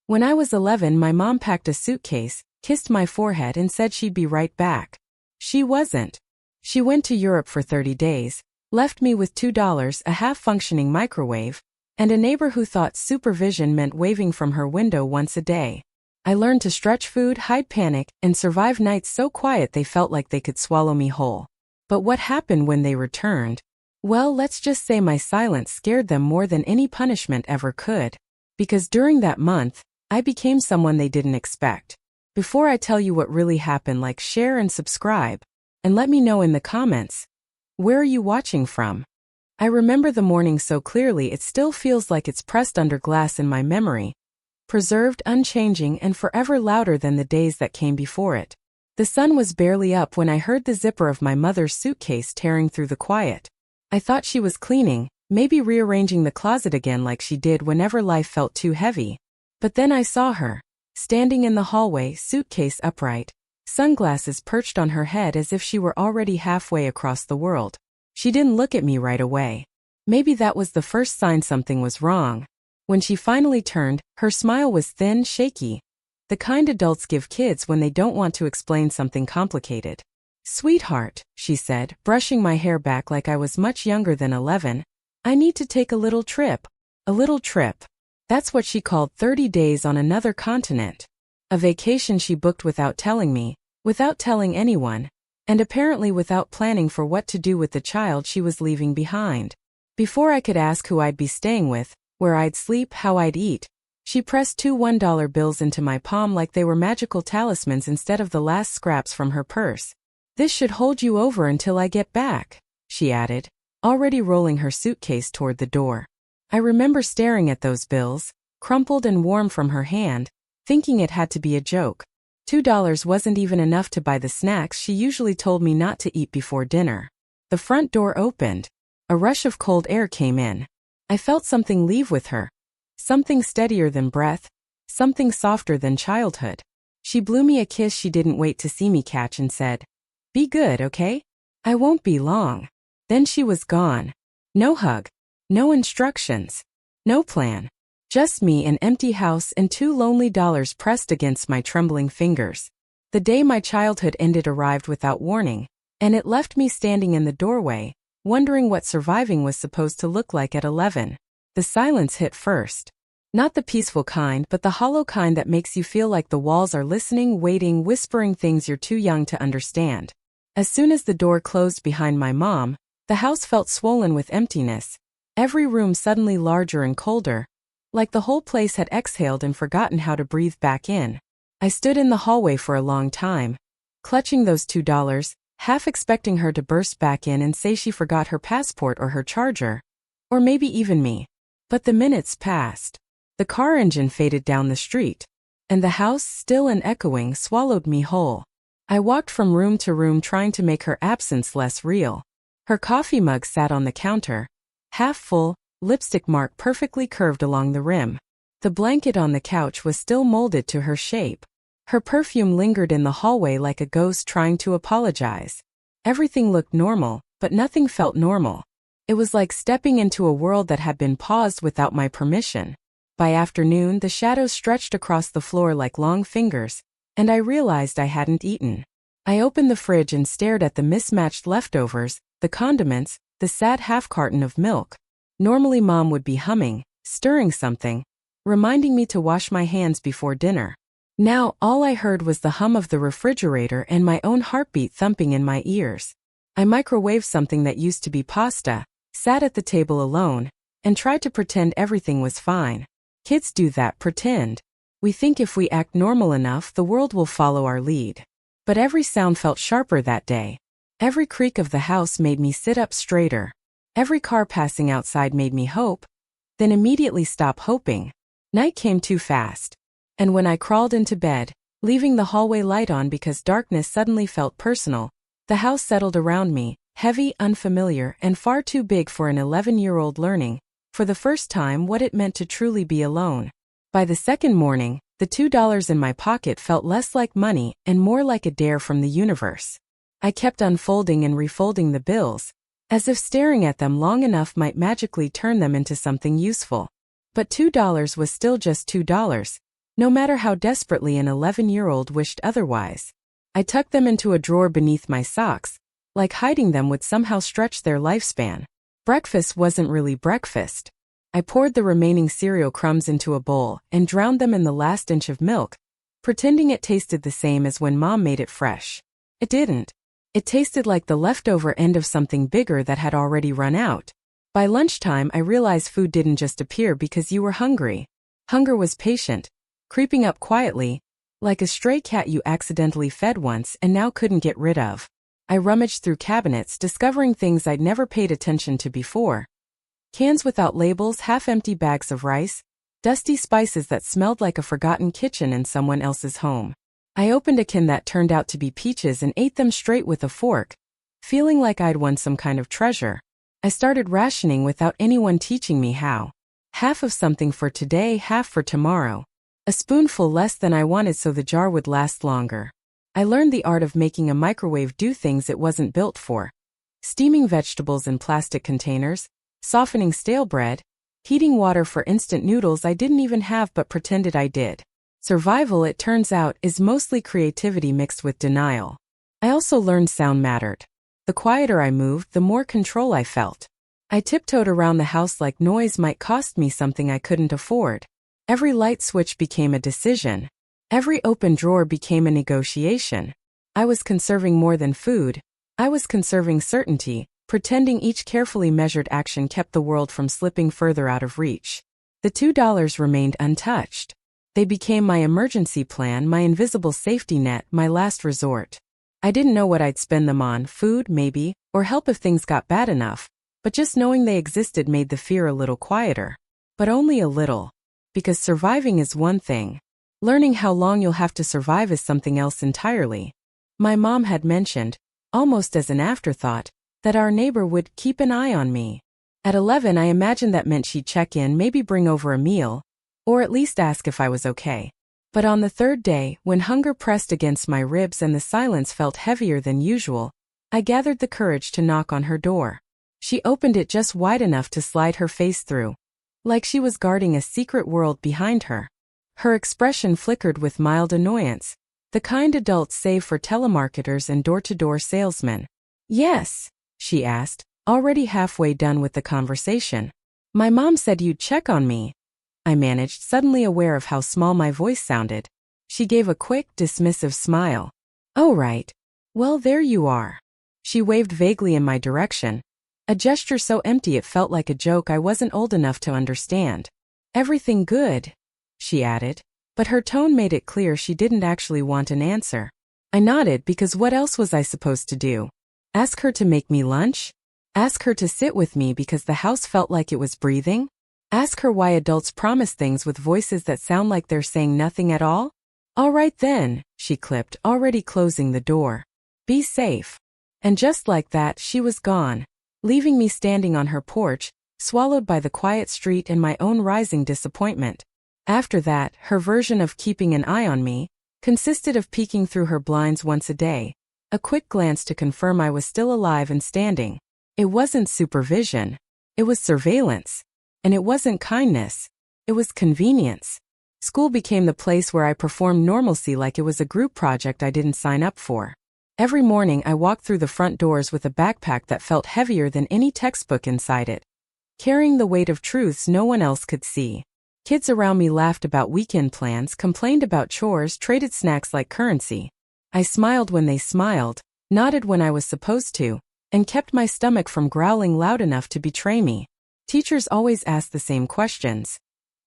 When I was 11, my mom packed a suitcase, kissed my forehead and said she'd be right back. She wasn't. She went to Europe for 30 days, left me with $2, a half-functioning microwave, and a neighbor who thought supervision meant waving from her window once a day. I learned to stretch food, hide panic, and survive nights so quiet they felt like they could swallow me whole. But what happened when they returned? Well, let's just say my silence scared them more than any punishment ever could. Because during that month, I became someone they didn't expect. Before I tell you what really happened, like, share and subscribe, and let me know in the comments, where are you watching from? I remember the morning so clearly it still feels like it's pressed under glass in my memory, preserved, unchanging, and forever louder than the days that came before it. The sun was barely up when I heard the zipper of my mother's suitcase tearing through the quiet. I thought she was cleaning, maybe rearranging the closet again like she did whenever life felt too heavy. But then I saw her, standing in the hallway, suitcase upright, sunglasses perched on her head as if she were already halfway across the world. She didn't look at me right away. Maybe that was the first sign something was wrong. When she finally turned, her smile was thin, shaky. The kind adults give kids when they don't want to explain something complicated. "Sweetheart," she said, brushing my hair back like I was much younger than 11, "I need to take a little trip." A little trip. That's what she called 30 days on another continent. A vacation she booked without telling me, without telling anyone, and apparently without planning for what to do with the child she was leaving behind. Before I could ask who I'd be staying with, where I'd sleep, how I'd eat, she pressed two $1 bills into my palm like they were magical talismans instead of the last scraps from her purse. "This should hold you over until I get back," she added, already rolling her suitcase toward the door. I remember staring at those bills, crumpled and warm from her hand, thinking it had to be a joke. $2 wasn't even enough to buy the snacks she usually told me not to eat before dinner. The front door opened. A rush of cold air came in. I felt something leave with her. Something steadier than breath, something softer than childhood. She blew me a kiss she didn't wait to see me catch and said, "Be good, okay? I won't be long." Then she was gone. No hug. No instructions. No plan. Just me, an empty house, and $2 lonely pressed against my trembling fingers. The day my childhood ended arrived without warning, and it left me standing in the doorway, wondering what surviving was supposed to look like at 11. The silence hit first. Not the peaceful kind, but the hollow kind that makes you feel like the walls are listening, waiting, whispering things you're too young to understand. As soon as the door closed behind my mom, the house felt swollen with emptiness. Every room suddenly larger and colder, like the whole place had exhaled and forgotten how to breathe back in. I stood in the hallway for a long time, clutching those $2, half expecting her to burst back in and say she forgot her passport or her charger, or maybe even me. But the minutes passed. The car engine faded down the street, and the house, still and echoing, swallowed me whole. I walked from room to room trying to make her absence less real. Her coffee mug sat on the counter, half full, lipstick mark perfectly curved along the rim. The blanket on the couch was still molded to her shape. Her perfume lingered in the hallway like a ghost trying to apologize. Everything looked normal, but nothing felt normal. It was like stepping into a world that had been paused without my permission. By afternoon, the shadows stretched across the floor like long fingers, and I realized I hadn't eaten. I opened the fridge and stared at the mismatched leftovers, the condiments, the sad half-carton of milk. Normally Mom would be humming, stirring something, reminding me to wash my hands before dinner. Now, all I heard was the hum of the refrigerator and my own heartbeat thumping in my ears. I microwaved something that used to be pasta, sat at the table alone, and tried to pretend everything was fine. Kids do that, pretend. We think if we act normal enough, the world will follow our lead. But every sound felt sharper that day. Every creak of the house made me sit up straighter. Every car passing outside made me hope, then immediately stop hoping. Night came too fast. And when I crawled into bed, leaving the hallway light on because darkness suddenly felt personal, the house settled around me, heavy, unfamiliar, and far too big for an 11-year-old learning, for the first time, what it meant to truly be alone. By the second morning, the $2 in my pocket felt less like money and more like a dare from the universe. I kept unfolding and refolding the bills, as if staring at them long enough might magically turn them into something useful. But $2 was still just $2. no matter how desperately an 11-year-old wished otherwise. I tucked them into a drawer beneath my socks, like hiding them would somehow stretch their lifespan. Breakfast wasn't really breakfast. I poured the remaining cereal crumbs into a bowl and drowned them in the last inch of milk, pretending it tasted the same as when Mom made it fresh. It didn't. It tasted like the leftover end of something bigger that had already run out. By lunchtime, I realized food didn't just appear because you were hungry. Hunger was patient, creeping up quietly, like a stray cat you accidentally fed once and now couldn't get rid of. I rummaged through cabinets, discovering things I'd never paid attention to before. Cans without labels, half-empty bags of rice, dusty spices that smelled like a forgotten kitchen in someone else's home. I opened a can that turned out to be peaches and ate them straight with a fork, feeling like I'd won some kind of treasure. I started rationing without anyone teaching me how. Half of something for today, half for tomorrow. A spoonful less than I wanted so the jar would last longer. I learned the art of making a microwave do things it wasn't built for. Steaming vegetables in plastic containers, softening stale bread, heating water for instant noodles I didn't even have but pretended I did. Survival, it turns out, is mostly creativity mixed with denial. I also learned sound mattered. The quieter I moved, the more control I felt. I tiptoed around the house like noise might cost me something I couldn't afford. Every light switch became a decision. Every open drawer became a negotiation. I was conserving more than food. I was conserving certainty, pretending each carefully measured action kept the world from slipping further out of reach. The $2 remained untouched. They became my emergency plan, my invisible safety net, my last resort. I didn't know what I'd spend them on, food, maybe, or help if things got bad enough, but just knowing they existed made the fear a little quieter. But only a little. Because surviving is one thing. Learning how long you'll have to survive is something else entirely. My mom had mentioned, almost as an afterthought, that our neighbor would keep an eye on me. At 11, I imagined that meant she'd check in, maybe bring over a meal, or at least ask if I was okay. But on the third day, when hunger pressed against my ribs and the silence felt heavier than usual, I gathered the courage to knock on her door. She opened it just wide enough to slide her face through, like she was guarding a secret world behind her. Her expression flickered with mild annoyance, the kind adults save for telemarketers and door-to-door salesmen. "Yes?" she asked, already halfway done with the conversation. "My mom said you'd check on me," I managed, suddenly aware of how small my voice sounded. She gave a quick, dismissive smile. "Oh right. Well, there you are." She waved vaguely in my direction, a gesture so empty it felt like a joke I wasn't old enough to understand. "Everything good?" she added, but her tone made it clear she didn't actually want an answer. I nodded because what else was I supposed to do? Ask her to make me lunch? Ask her to sit with me because the house felt like it was breathing? Ask her why adults promise things with voices that sound like they're saying nothing at all? "All right then," she clipped, already closing the door. "Be safe." And just like that, she was gone, leaving me standing on her porch, swallowed by the quiet street and my own rising disappointment. After that, her version of keeping an eye on me consisted of peeking through her blinds once a day, a quick glance to confirm I was still alive and standing. It wasn't supervision. It was surveillance. And it wasn't kindness. It was convenience. School became the place where I performed normalcy like it was a group project I didn't sign up for. Every morning I walked through the front doors with a backpack that felt heavier than any textbook inside it, carrying the weight of truths no one else could see. Kids around me laughed about weekend plans, complained about chores, traded snacks like currency. I smiled when they smiled, nodded when I was supposed to, and kept my stomach from growling loud enough to betray me. Teachers always asked the same questions.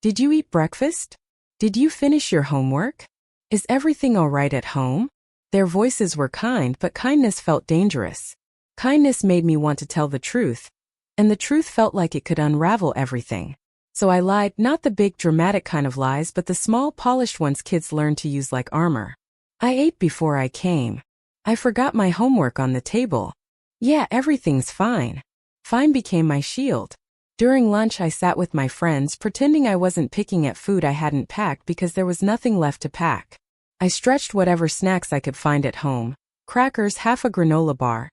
Did you eat breakfast? Did you finish your homework? Is everything all right at home? Their voices were kind, but kindness felt dangerous. Kindness made me want to tell the truth, and the truth felt like it could unravel everything. So I lied, not the big dramatic kind of lies, but the small polished ones kids learn to use like armor. I ate before I came. I forgot my homework on the table. Yeah, everything's fine. Fine became my shield. During lunch I sat with my friends pretending I wasn't picking at food I hadn't packed because there was nothing left to pack. I stretched whatever snacks I could find at home, crackers, half a granola bar,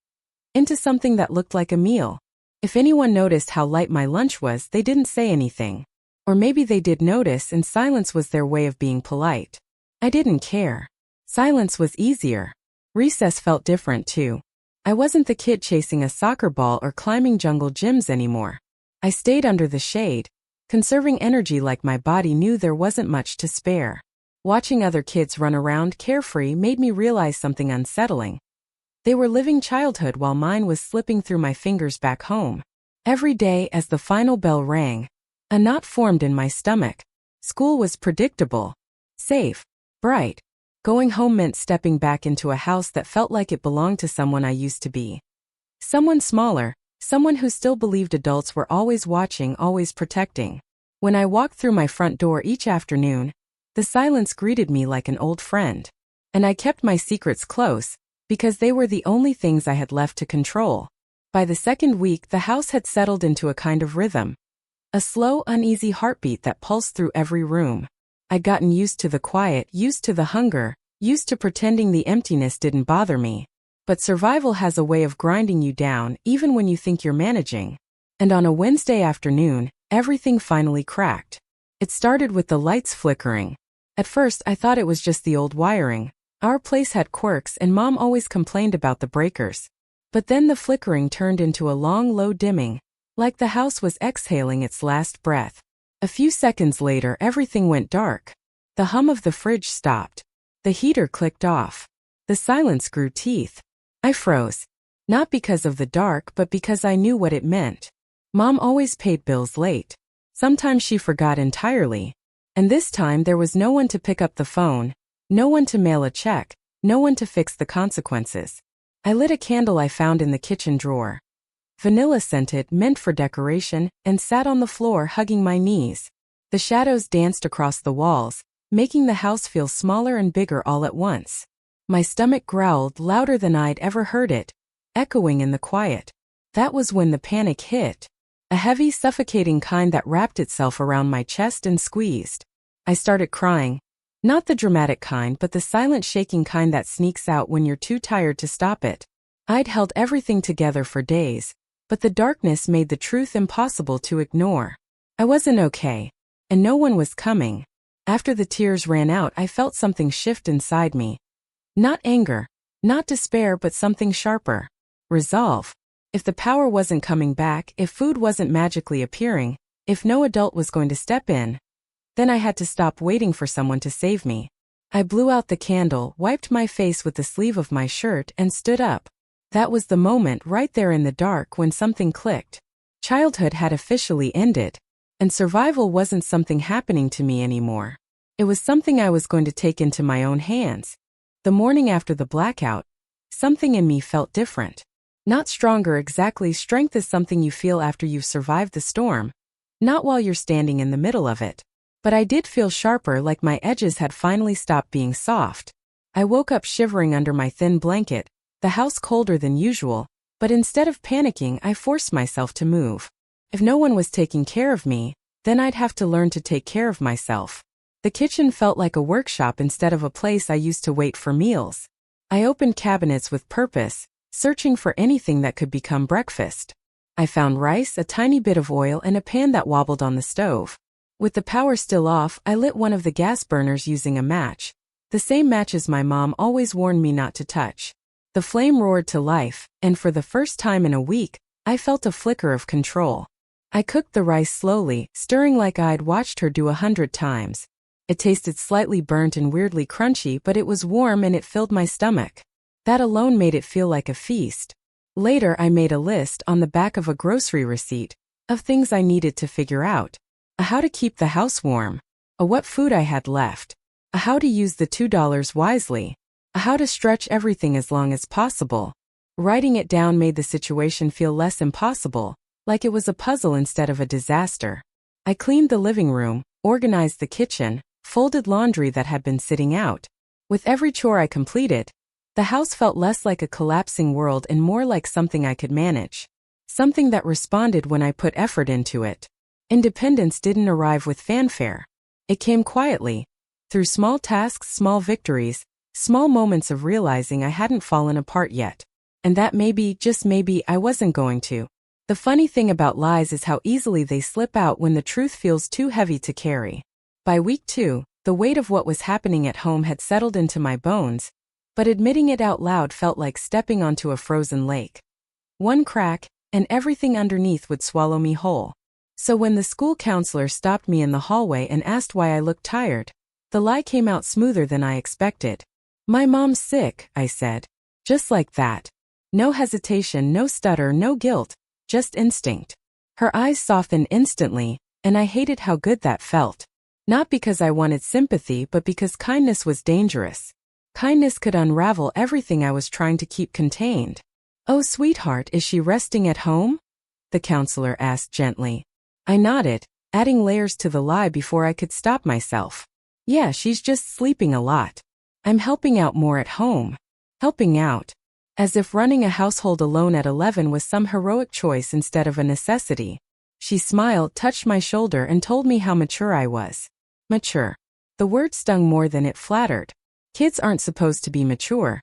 into something that looked like a meal. If anyone noticed how light my lunch was, they didn't say anything. Or maybe they did notice and silence was their way of being polite. I didn't care. Silence was easier. Recess felt different too. I wasn't the kid chasing a soccer ball or climbing jungle gyms anymore. I stayed under the shade, conserving energy like my body knew there wasn't much to spare. Watching other kids run around carefree made me realize something unsettling. They were living childhood while mine was slipping through my fingers back home. Every day as the final bell rang, a knot formed in my stomach. School was predictable, safe, bright. Going home meant stepping back into a house that felt like it belonged to someone I used to be. Someone smaller, someone who still believed adults were always watching, always protecting. When I walked through my front door each afternoon, the silence greeted me like an old friend. And I kept my secrets close, because they were the only things I had left to control. By the second week, the house had settled into a kind of rhythm. A slow, uneasy heartbeat that pulsed through every room. I'd gotten used to the quiet, used to the hunger, used to pretending the emptiness didn't bother me. But survival has a way of grinding you down, even when you think you're managing. And on a Wednesday afternoon, everything finally cracked. It started with the lights flickering. At first, I thought it was just the old wiring. Our place had quirks and Mom always complained about the breakers. But then the flickering turned into a long, low dimming, like the house was exhaling its last breath. A few seconds later, everything went dark. The hum of the fridge stopped. The heater clicked off. The silence grew teeth. I froze. Not because of the dark, but because I knew what it meant. Mom always paid bills late. Sometimes she forgot entirely. And this time there was no one to pick up the phone, no one to mail a check, no one to fix the consequences. I lit a candle I found in the kitchen drawer. Vanilla scented, meant for decoration, and sat on the floor hugging my knees. The shadows danced across the walls, making the house feel smaller and bigger all at once. My stomach growled louder than I'd ever heard it, echoing in the quiet. That was when the panic hit. A heavy, suffocating kind that wrapped itself around my chest and squeezed. I started crying. Not the dramatic kind, but the silent shaking kind that sneaks out when you're too tired to stop it. I'd held everything together for days, but the darkness made the truth impossible to ignore. I wasn't okay, and no one was coming. After the tears ran out, I felt something shift inside me. Not anger, not despair, but something sharper. Resolve. If the power wasn't coming back, if food wasn't magically appearing, if no adult was going to step in, then I had to stop waiting for someone to save me. I blew out the candle, wiped my face with the sleeve of my shirt, and stood up. That was the moment right there in the dark when something clicked. Childhood had officially ended, and survival wasn't something happening to me anymore. It was something I was going to take into my own hands. The morning after the blackout, something in me felt different. Not stronger exactly. Strength is something you feel after you've survived the storm, not while you're standing in the middle of it. But I did feel sharper, like my edges had finally stopped being soft. I woke up shivering under my thin blanket, the house colder than usual, but instead of panicking, I forced myself to move. If no one was taking care of me, then I'd have to learn to take care of myself. The kitchen felt like a workshop instead of a place I used to wait for meals. I opened cabinets with purpose, searching for anything that could become breakfast. I found rice, a tiny bit of oil, and a pan that wobbled on the stove. With the power still off, I lit one of the gas burners using a match, the same matches my mom always warned me not to touch. The flame roared to life, and for the first time in a week, I felt a flicker of control. I cooked the rice slowly, stirring like I'd watched her do 100 times. It tasted slightly burnt and weirdly crunchy, but it was warm and it filled my stomach. That alone made it feel like a feast. Later, I made a list on the back of a grocery receipt of things I needed to figure out. A how to keep the house warm, a what food I had left, a how to use the $2 wisely, a how to stretch everything as long as possible. Writing it down made the situation feel less impossible, like it was a puzzle instead of a disaster. I cleaned the living room, organized the kitchen, folded laundry that had been sitting out. With every chore I completed, the house felt less like a collapsing world and more like something I could manage. Something that responded when I put effort into it. Independence didn't arrive with fanfare. It came quietly, through small tasks, small victories, small moments of realizing I hadn't fallen apart yet. And that maybe, just maybe, I wasn't going to. The funny thing about lies is how easily they slip out when the truth feels too heavy to carry. By week 2, the weight of what was happening at home had settled into my bones, but admitting it out loud felt like stepping onto a frozen lake. One crack, and everything underneath would swallow me whole. So when the school counselor stopped me in the hallway and asked why I looked tired, the lie came out smoother than I expected. "My mom's sick," I said. Just like that. No hesitation, no stutter, no guilt, just instinct. Her eyes softened instantly, and I hated how good that felt. Not because I wanted sympathy, but because kindness was dangerous. Kindness could unravel everything I was trying to keep contained. "Oh, sweetheart, is she resting at home?" the counselor asked gently. I nodded, adding layers to the lie before I could stop myself. "Yeah, she's just sleeping a lot. I'm helping out more at home." Helping out. As if running a household alone at 11 was some heroic choice instead of a necessity. She smiled, touched my shoulder, and told me how mature I was. Mature. The word stung more than it flattered. Kids aren't supposed to be mature.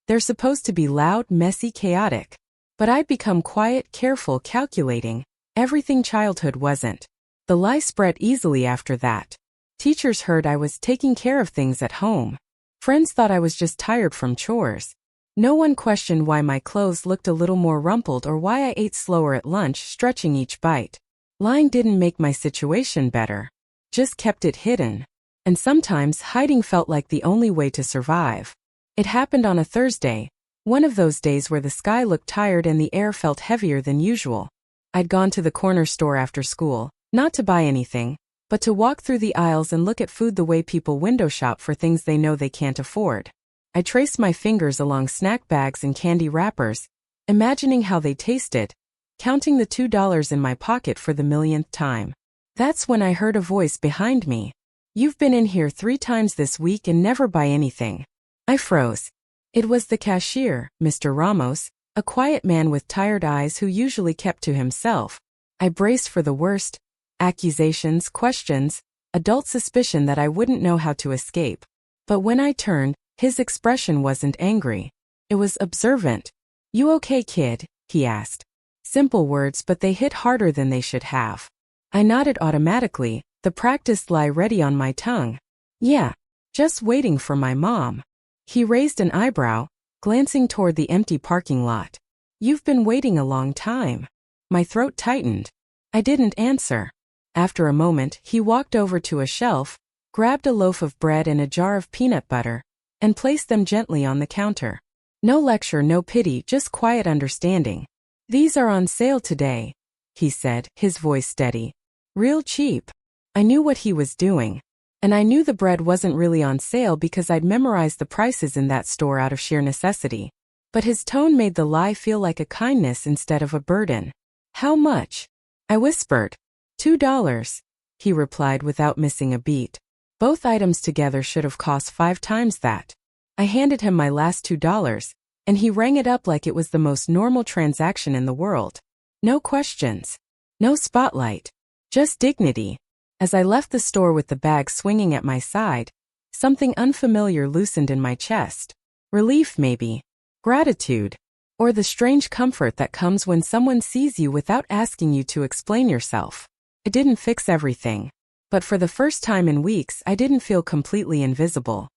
They're supposed to be loud, messy, chaotic. But I'd become quiet, careful, calculating. Everything childhood wasn't. The lie spread easily after that. Teachers heard I was taking care of things at home. Friends thought I was just tired from chores. No one questioned why my clothes looked a little more rumpled or why I ate slower at lunch, stretching each bite. Lying didn't make my situation better. Just kept it hidden. And sometimes hiding felt like the only way to survive. It happened on a Thursday, one of those days where the sky looked tired and the air felt heavier than usual. I'd gone to the corner store after school, not to buy anything, but to walk through the aisles and look at food the way people window shop for things they know they can't afford. I traced my fingers along snack bags and candy wrappers, imagining how they tasted, counting the $2 in my pocket for the millionth time. That's when I heard a voice behind me. "You've been in here 3 times this week and never buy anything." I froze. It was the cashier, Mr. Ramos, a quiet man with tired eyes who usually kept to himself. I braced for the worst. Accusations, questions, adult suspicion that I wouldn't know how to escape. But when I turned, his expression wasn't angry. It was observant. "You okay, kid?" he asked. Simple words, but they hit harder than they should have. I nodded automatically, the practiced lie ready on my tongue. "Yeah, just waiting for my mom." He raised an eyebrow, glancing toward the empty parking lot. "You've been waiting a long time." My throat tightened. I didn't answer. After a moment, he walked over to a shelf, grabbed a loaf of bread and a jar of peanut butter, and placed them gently on the counter. No lecture, no pity, just quiet understanding. "These are on sale today," he said, his voice steady. "Real cheap." I knew what he was doing. And I knew the bread wasn't really on sale because I'd memorized the prices in that store out of sheer necessity. But his tone made the lie feel like a kindness instead of a burden. "How much?" I whispered. $2, he replied without missing a beat. Both items together should have cost 5 times that. I handed him my last $2, and he rang it up like it was the most normal transaction in the world. No questions. No spotlight. Just dignity. As I left the store with the bag swinging at my side, something unfamiliar loosened in my chest. Relief, maybe. Gratitude. Or the strange comfort that comes when someone sees you without asking you to explain yourself. It didn't fix everything. But for the first time in weeks, I didn't feel completely invisible.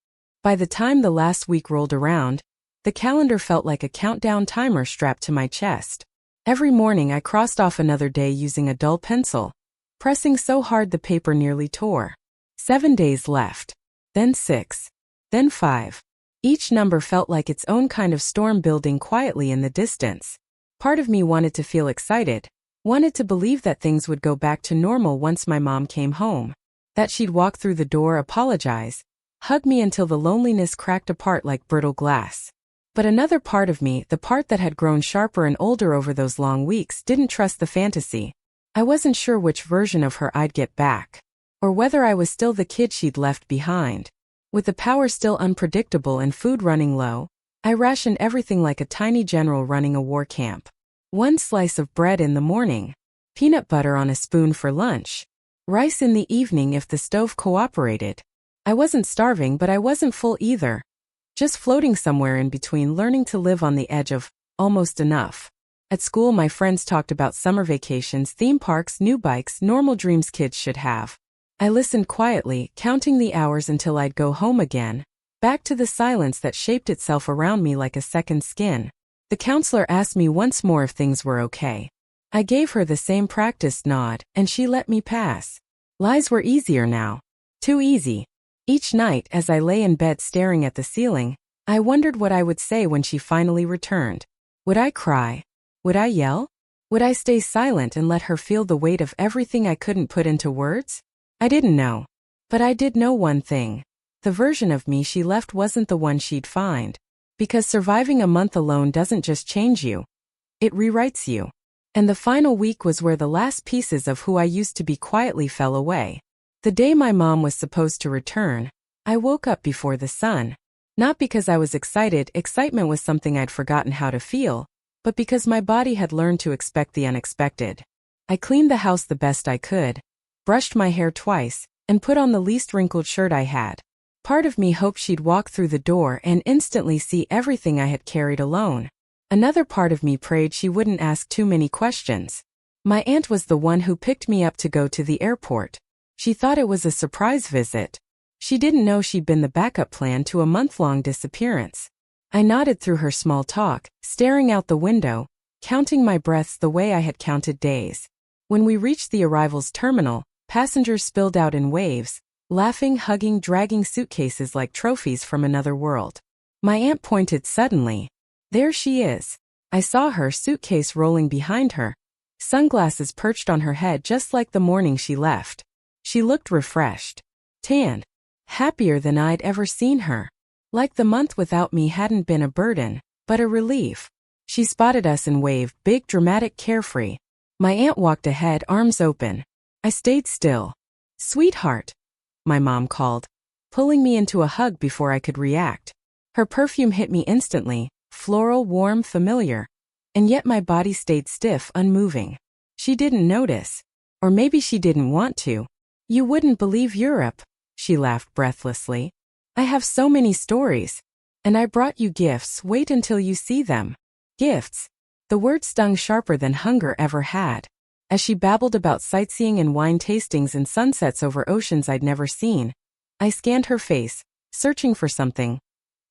By the time the last week rolled around, the calendar felt like a countdown timer strapped to my chest. Every morning I crossed off another day using a dull pencil, pressing so hard the paper nearly tore. 7 days left. Then 6. Then 5. Each number felt like its own kind of storm building quietly in the distance. Part of me wanted to feel excited, wanted to believe that things would go back to normal once my mom came home. That she'd walk through the door, apologize, hug me until the loneliness cracked apart like brittle glass. But another part of me, the part that had grown sharper and older over those long weeks, didn't trust the fantasy. I wasn't sure which version of her I'd get back, or whether I was still the kid she'd left behind. With the power still unpredictable and food running low, I rationed everything like a tiny general running a war camp. 1 slice of bread in the morning, peanut butter on a spoon for lunch, rice in the evening if the stove cooperated. I wasn't starving, but I wasn't full either. Just floating somewhere in between, learning to live on the edge of almost enough. At school, my friends talked about summer vacations, theme parks, new bikes, normal dreams kids should have. I listened quietly, counting the hours until I'd go home again, back to the silence that shaped itself around me like a second skin. The counselor asked me once more if things were okay. I gave her the same practiced nod, and she let me pass. Lies were easier now. Too easy. Each night, as I lay in bed staring at the ceiling, I wondered what I would say when she finally returned. Would I cry? Would I yell? Would I stay silent and let her feel the weight of everything I couldn't put into words? I didn't know. But I did know one thing. The version of me she left wasn't the one she'd find. Because surviving a month alone doesn't just change you. It rewrites you. And the final week was where the last pieces of who I used to be quietly fell away. The day my mom was supposed to return, I woke up before the sun. Not because I was excited, excitement was something I'd forgotten how to feel, but because my body had learned to expect the unexpected. I cleaned the house the best I could, brushed my hair twice, and put on the least wrinkled shirt I had. Part of me hoped she'd walk through the door and instantly see everything I had carried alone. Another part of me prayed she wouldn't ask too many questions. My aunt was the one who picked me up to go to the airport. She thought it was a surprise visit. She didn't know she'd been the backup plan to a month-long disappearance. I nodded through her small talk, staring out the window, counting my breaths the way I had counted days. When we reached the arrivals terminal, passengers spilled out in waves, laughing, hugging, dragging suitcases like trophies from another world. My aunt pointed suddenly. There she is. I saw her, suitcase rolling behind her, sunglasses perched on her head just like the morning she left. She looked refreshed, tanned, happier than I'd ever seen her. Like the month without me hadn't been a burden, but a relief. She spotted us and waved, big, dramatic, carefree. My aunt walked ahead, arms open. I stayed still. Sweetheart, my mom called, pulling me into a hug before I could react. Her perfume hit me instantly, floral, warm, familiar. And yet my body stayed stiff, unmoving. She didn't notice. Or maybe she didn't want to. You wouldn't believe Europe, she laughed breathlessly. I have so many stories. And I brought you gifts, wait until you see them. Gifts. The word stung sharper than hunger ever had. As she babbled about sightseeing and wine tastings and sunsets over oceans I'd never seen, I scanned her face, searching for something.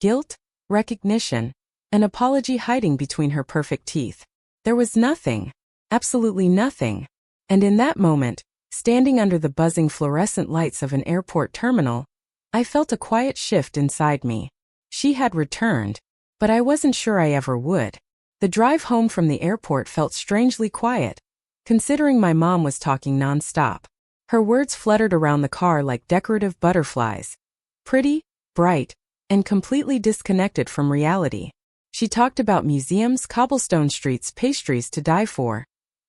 Guilt, recognition, an apology hiding between her perfect teeth. There was nothing. Absolutely nothing. And in that moment, standing under the buzzing fluorescent lights of an airport terminal, I felt a quiet shift inside me. She had returned, but I wasn't sure I ever would. The drive home from the airport felt strangely quiet, considering my mom was talking nonstop. Her words fluttered around the car like decorative butterflies. Pretty, bright, and completely disconnected from reality. She talked about museums, cobblestone streets, pastries to die for,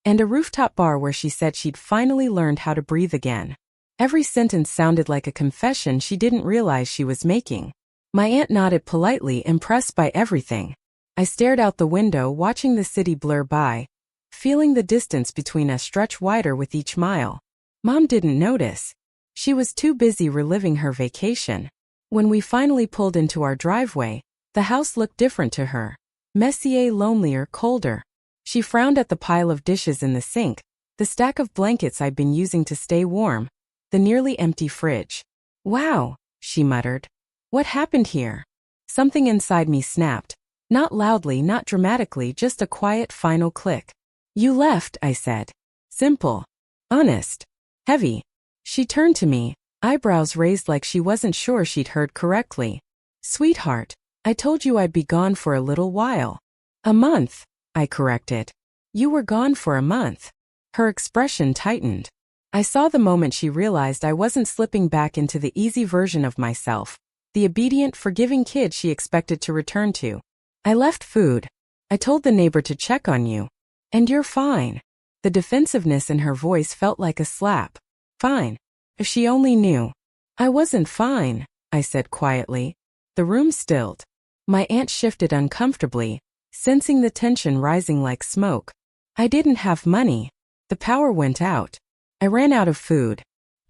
and a rooftop bar where she said she'd finally learned how to breathe again. Every sentence sounded like a confession she didn't realize she was making. My aunt nodded politely, impressed by everything. I stared out the window, watching the city blur by, feeling the distance between us stretch wider with each mile. Mom didn't notice. She was too busy reliving her vacation. When we finally pulled into our driveway, the house looked different to her. Messier, lonelier, colder. She frowned at the pile of dishes in the sink, the stack of blankets I'd been using to stay warm, the nearly empty fridge. Wow, she muttered. What happened here? Something inside me snapped. Not loudly, not dramatically, just a quiet final click. You left, I said. Simple. Honest. Heavy. She turned to me, eyebrows raised like she wasn't sure she'd heard correctly. Sweetheart, I told you I'd be gone for a little while. A month, I corrected. You were gone for a month. Her expression tightened. I saw the moment she realized I wasn't slipping back into the easy version of myself, the obedient, forgiving kid she expected to return to. I left food. I told the neighbor to check on you. And you're fine. The defensiveness in her voice felt like a slap. Fine. If she only knew. I wasn't fine, I said quietly. The room stilled. My aunt shifted uncomfortably, sensing the tension rising like smoke. I didn't have money. The power went out. I ran out of food.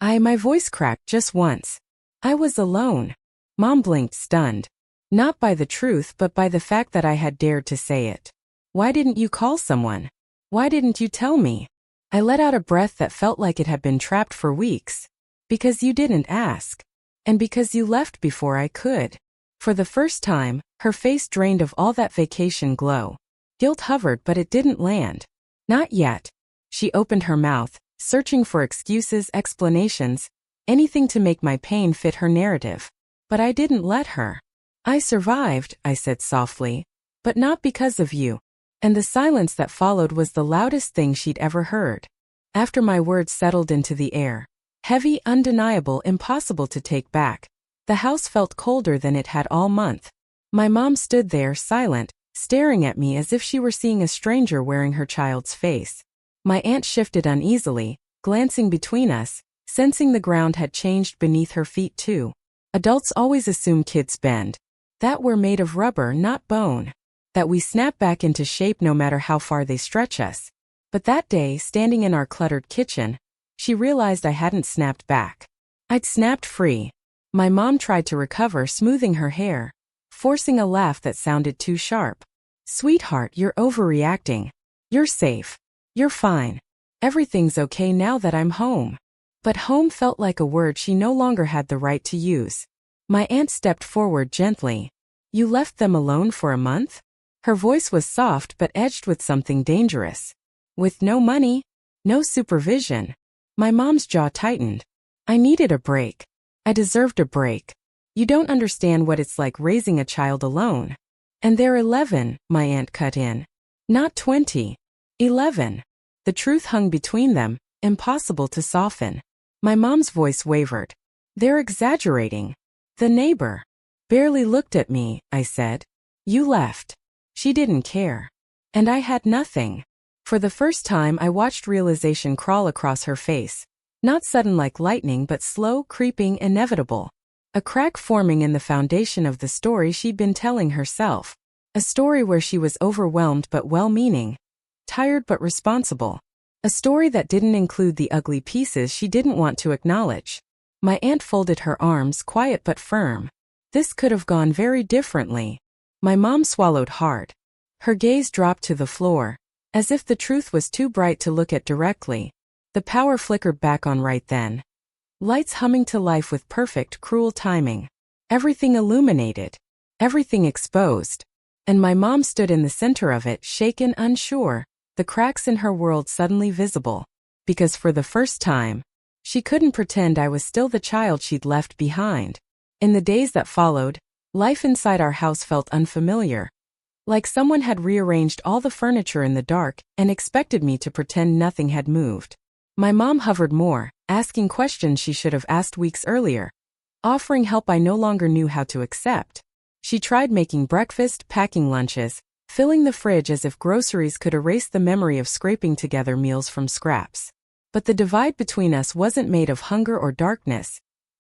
My voice cracked just once. I was alone. Mom blinked, stunned. Not by the truth, but by the fact that I had dared to say it. Why didn't you call someone? Why didn't you tell me? I let out a breath that felt like it had been trapped for weeks. Because you didn't ask. And because you left before I could. For the first time, her face drained of all that vacation glow. Guilt hovered, but it didn't land. Not yet. She opened her mouth, searching for excuses, explanations, anything to make my pain fit her narrative. But I didn't let her. I survived, I said softly. But not because of you. And the silence that followed was the loudest thing she'd ever heard. After my words settled into the air, heavy, undeniable, impossible to take back, the house felt colder than it had all month. My mom stood there, silent, staring at me as if she were seeing a stranger wearing her child's face. My aunt shifted uneasily, glancing between us, sensing the ground had changed beneath her feet too. Adults always assume kids bend. That we're made of rubber, not bone. That we snap back into shape no matter how far they stretch us. But that day, standing in our cluttered kitchen, she realized I hadn't snapped back. I'd snapped free. My mom tried to recover, smoothing her hair, forcing a laugh that sounded too sharp. Sweetheart, you're overreacting. You're safe. You're fine. Everything's okay now that I'm home. But home felt like a word she no longer had the right to use. My aunt stepped forward gently. You left them alone for a month? Her voice was soft but edged with something dangerous. With no money, no supervision. My mom's jaw tightened. I needed a break. I deserved a break. You don't understand what it's like raising a child alone. And they're 11, my aunt cut in. Not 20. 11. The truth hung between them, impossible to soften. My mom's voice wavered. They're exaggerating. The neighbor barely looked at me, I said. You left. She didn't care. And I had nothing. For the first time I watched realization crawl across her face. Not sudden like lightning but slow, creeping, inevitable. A crack forming in the foundation of the story she'd been telling herself. A story where she was overwhelmed but well-meaning. Tired but responsible. A story that didn't include the ugly pieces she didn't want to acknowledge. My aunt folded her arms, quiet but firm. This could have gone very differently. My mom swallowed hard. Her gaze dropped to the floor, as if the truth was too bright to look at directly. The power flickered back on right then. Lights humming to life with perfect, cruel timing. Everything illuminated. Everything exposed. And my mom stood in the center of it, shaken, unsure, the cracks in her world suddenly visible. Because for the first time, she couldn't pretend I was still the child she'd left behind. In the days that followed, life inside our house felt unfamiliar. Like someone had rearranged all the furniture in the dark and expected me to pretend nothing had moved. My mom hovered more, asking questions she should have asked weeks earlier. Offering help I no longer knew how to accept. She tried making breakfast, packing lunches, filling the fridge as if groceries could erase the memory of scraping together meals from scraps. But the divide between us wasn't made of hunger or darkness.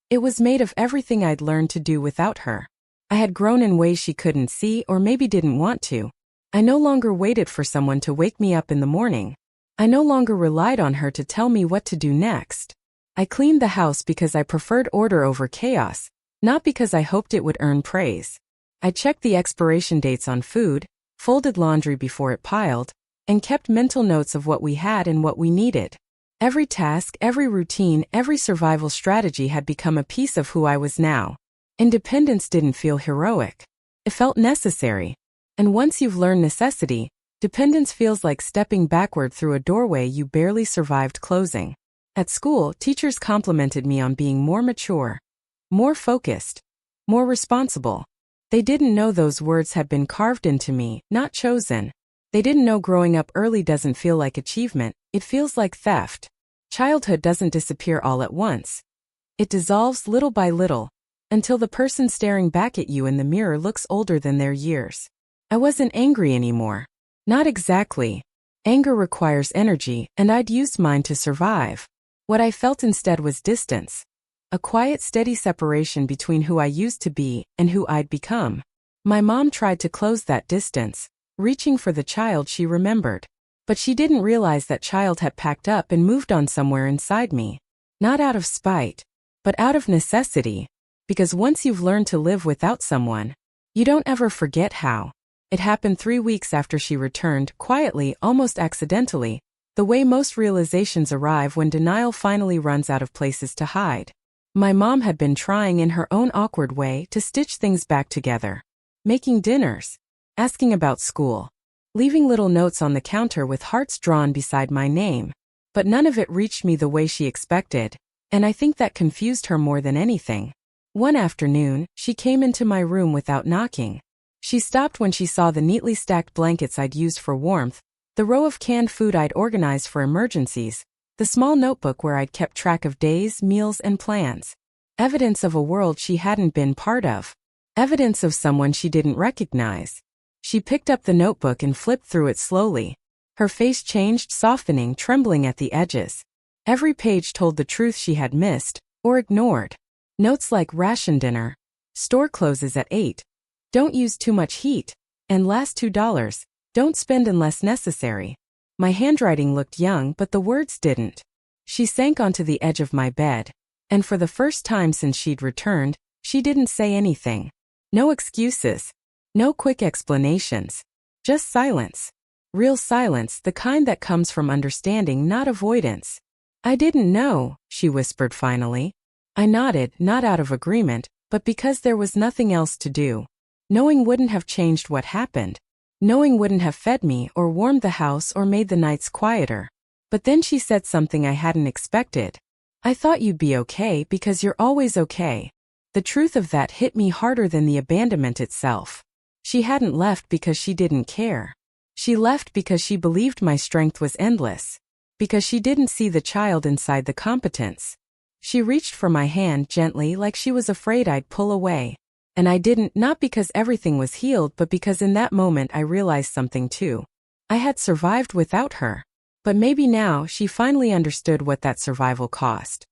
It was made of everything I'd learned to do without her. I had grown in ways she couldn't see or maybe didn't want to. I no longer waited for someone to wake me up in the morning. I no longer relied on her to tell me what to do next. I cleaned the house because I preferred order over chaos, not because I hoped it would earn praise. I checked the expiration dates on food, folded laundry before it piled, and kept mental notes of what we had and what we needed. Every task, every routine, every survival strategy had become a piece of who I was now. Independence didn't feel heroic. It felt necessary. And once you've learned necessity, dependence feels like stepping backward through a doorway you barely survived closing. At school, teachers complimented me on being more mature, more focused, more responsible. They didn't know those words had been carved into me, not chosen. They didn't know growing up early doesn't feel like achievement, it feels like theft. Childhood doesn't disappear all at once. It dissolves little by little, until the person staring back at you in the mirror looks older than their years. I wasn't angry anymore. Not exactly. Anger requires energy, and I'd used mine to survive. What I felt instead was distance. A quiet, steady separation between who I used to be and who I'd become. My mom tried to close that distance, reaching for the child she remembered. But she didn't realize that child had packed up and moved on somewhere inside me. Not out of spite, but out of necessity. Because once you've learned to live without someone, you don't ever forget how. It happened 3 weeks after she returned, quietly, almost accidentally, the way most realizations arrive when denial finally runs out of places to hide. My mom had been trying in her own awkward way to stitch things back together. Making dinners. Asking about school. Leaving little notes on the counter with hearts drawn beside my name. But none of it reached me the way she expected, and I think that confused her more than anything. One afternoon, she came into my room without knocking. She stopped when she saw the neatly stacked blankets I'd used for warmth, the row of canned food I'd organized for emergencies, the small notebook where I'd kept track of days, meals, and plans. Evidence of a world she hadn't been part of. Evidence of someone she didn't recognize. She picked up the notebook and flipped through it slowly. Her face changed, softening, trembling at the edges. Every page told the truth she had missed, or ignored. Notes like ration dinner. Store closes at 8. Don't use too much heat. And last $2. Don't spend unless necessary. My handwriting looked young, but the words didn't. She sank onto the edge of my bed. And for the first time since she'd returned, she didn't say anything. No excuses. No quick explanations. Just silence. Real silence, the kind that comes from understanding, not avoidance. I didn't know, she whispered finally. I nodded, not out of agreement, but because there was nothing else to do. Knowing wouldn't have changed what happened. Knowing wouldn't have fed me or warmed the house or made the nights quieter. But then she said something I hadn't expected. I thought you'd be okay because you're always okay. The truth of that hit me harder than the abandonment itself. She hadn't left because she didn't care. She left because she believed my strength was endless. Because she didn't see the child inside the competence. She reached for my hand gently, like she was afraid I'd pull away. And I didn't, not because everything was healed, but because in that moment I realized something too. I had survived without her. But maybe now she finally understood what that survival cost.